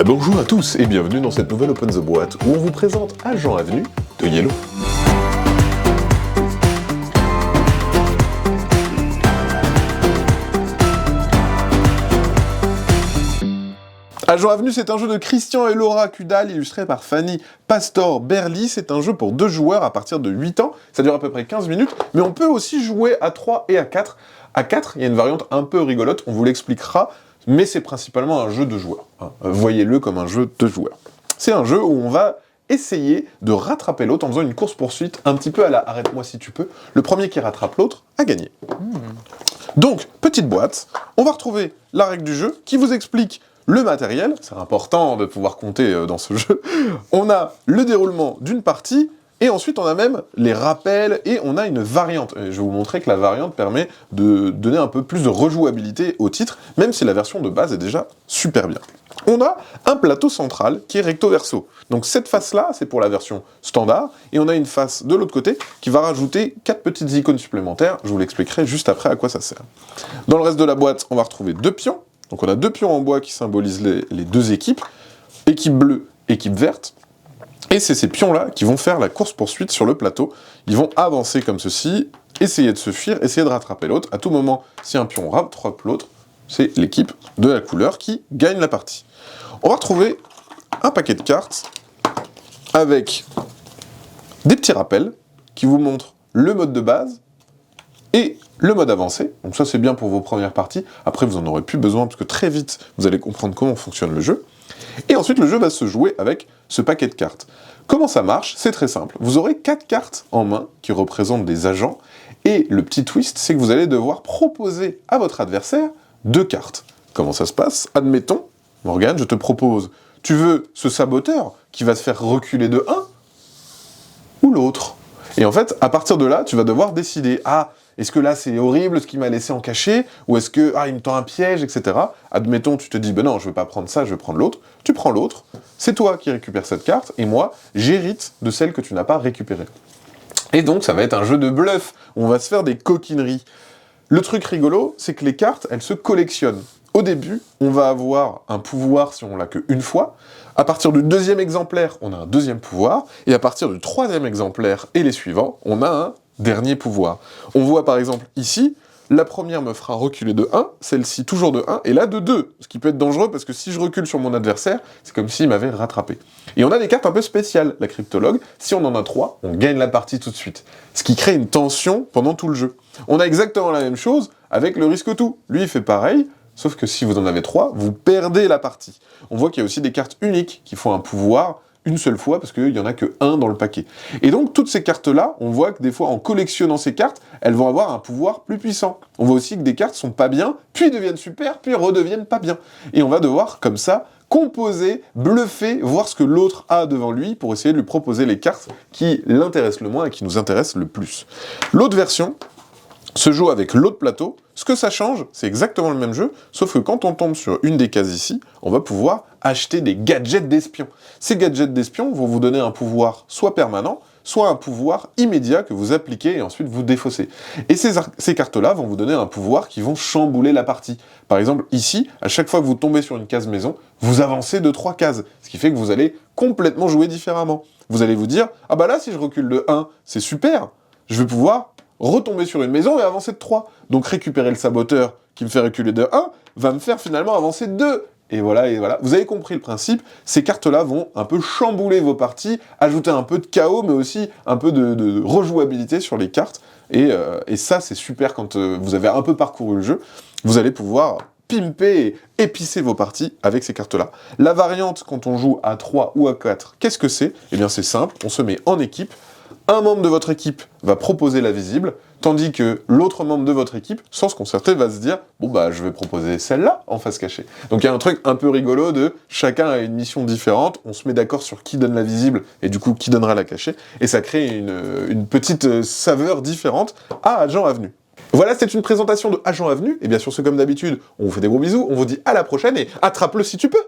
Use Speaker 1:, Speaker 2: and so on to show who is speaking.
Speaker 1: Bonjour à tous et bienvenue dans cette nouvelle Open the Boîte où on vous présente Agent Avenue de Yellow. Agent Avenue, c'est un jeu de Christian et Laura Kudal, illustré par Fanny Pastor-Berly. C'est un jeu pour 2 joueurs à partir de 8 ans. Ça dure à peu près 15 minutes, mais on peut aussi jouer à 3 et à 4. À 4, il y a une variante un peu rigolote, on vous l'expliquera, mais c'est principalement un jeu de joueurs. Voyez-le comme un jeu de joueurs. C'est un jeu où on va essayer de rattraper l'autre en faisant une course-poursuite un petit peu à la « arrête-moi si tu peux ». Le premier qui rattrape l'autre a gagné. Donc, petite boîte, on va retrouver la règle du jeu qui vous explique le matériel, c'est important de pouvoir compter dans ce jeu, on a le déroulement d'une partie, et ensuite on a même les rappels, et on a une variante. Et je vais vous montrer que la variante permet de donner un peu plus de rejouabilité au titre, même si la version de base est déjà super bien. On a un plateau central qui est recto-verso. Donc cette face-là, c'est pour la version standard, et on a une face de l'autre côté qui va rajouter 4 petites icônes supplémentaires, je vous l'expliquerai juste après à quoi ça sert. Dans le reste de la boîte, on va retrouver 2 pions. Donc on a 2 pions en bois qui symbolisent les 2 équipes, équipe bleue, équipe verte, et c'est ces pions-là qui vont faire la course-poursuite sur le plateau. Ils vont avancer comme ceci, essayer de se fuir, essayer de rattraper l'autre. À tout moment, si un pion rattrape l'autre, c'est l'équipe de la couleur qui gagne la partie. On va retrouver un paquet de cartes avec des petits rappels qui vous montrent le mode de base et le mode avancé, donc ça c'est bien pour vos premières parties, après vous en aurez plus besoin parce que très vite vous allez comprendre comment fonctionne le jeu. Et ensuite le jeu va se jouer avec ce paquet de cartes. Comment ça marche? C'est très simple, vous aurez 4 cartes en main qui représentent des agents, et le petit twist c'est que vous allez devoir proposer à votre adversaire 2 cartes. Comment ça se passe? Admettons, Morgane, je te propose, tu veux ce saboteur qui va se faire reculer de 1 ou l'autre? Et en fait, à partir de là, tu vas devoir décider, est-ce que là c'est horrible ce qu'il m'a laissé en cachet, ou est-ce que, il me tend un piège, etc. Admettons, tu te dis, non, je vais pas prendre ça, je vais prendre l'autre. Tu prends l'autre, c'est toi qui récupères cette carte, et moi, j'hérite de celle que tu n'as pas récupérée. Et donc, ça va être un jeu de bluff, où on va se faire des coquineries. Le truc rigolo, c'est que les cartes, elles se collectionnent. Au début, on va avoir un pouvoir si on l'a qu'une fois. À partir du 2e exemplaire, on a un 2e pouvoir. Et à partir du 3e exemplaire et les suivants, on a un dernier pouvoir. On voit par exemple ici, la première me fera reculer de 1, celle-ci toujours de 1, et là de 2. Ce qui peut être dangereux parce que si je recule sur mon adversaire, c'est comme s'il m'avait rattrapé. Et on a des cartes un peu spéciales. La cryptologue, si on en a 3, on gagne la partie tout de suite. Ce qui crée une tension pendant tout le jeu. On a exactement la même chose avec le risque tout. Lui, il fait pareil. Sauf que si vous en avez 3, vous perdez la partie. On voit qu'il y a aussi des cartes uniques qui font un pouvoir une seule fois, parce qu'il n'y en a que 1 dans le paquet. Et donc, toutes ces cartes-là, on voit que des fois, en collectionnant ces cartes, elles vont avoir un pouvoir plus puissant. On voit aussi que des cartes sont pas bien, puis deviennent super, puis redeviennent pas bien. Et on va devoir, comme ça, composer, bluffer, voir ce que l'autre a devant lui, pour essayer de lui proposer les cartes qui l'intéressent le moins et qui nous intéressent le plus. L'autre version se joue avec l'autre plateau. Ce que ça change, c'est exactement le même jeu, sauf que quand on tombe sur une des cases ici, on va pouvoir acheter des gadgets d'espions. Ces gadgets d'espions vont vous donner un pouvoir soit permanent, soit un pouvoir immédiat que vous appliquez et ensuite vous défaussez. Et ces cartes-là vont vous donner un pouvoir qui vont chambouler la partie. Par exemple, ici, à chaque fois que vous tombez sur une case maison, vous avancez de 3 cases, ce qui fait que vous allez complètement jouer différemment. Vous allez vous dire, là, si je recule de 1, c'est super, je vais pouvoir retomber sur une maison et avancer de 3. Donc récupérer le saboteur qui me fait reculer de 1 va me faire finalement avancer de 2. Et voilà, et voilà. Vous avez compris le principe, ces cartes-là vont un peu chambouler vos parties, ajouter un peu de chaos, mais aussi un peu de rejouabilité sur les cartes. Et ça, c'est super quand vous avez un peu parcouru le jeu. Vous allez pouvoir pimper et épicer vos parties avec ces cartes-là. La variante, quand on joue à 3 ou à 4, qu'est-ce que c'est? Eh bien, c'est simple, on se met en équipe. Un membre de votre équipe va proposer la visible, tandis que l'autre membre de votre équipe, sans se concerter, va se dire « je vais proposer celle-là en face cachée ». Donc il y a un truc un peu rigolo de chacun a une mission différente, on se met d'accord sur qui donne la visible et du coup qui donnera la cachée, et ça crée une petite saveur différente à Agent Avenue. Voilà, c'était une présentation de Agent Avenue, et bien sûr, c'est comme d'habitude, on vous fait des gros bisous, on vous dit à la prochaine et attrape-le si tu peux.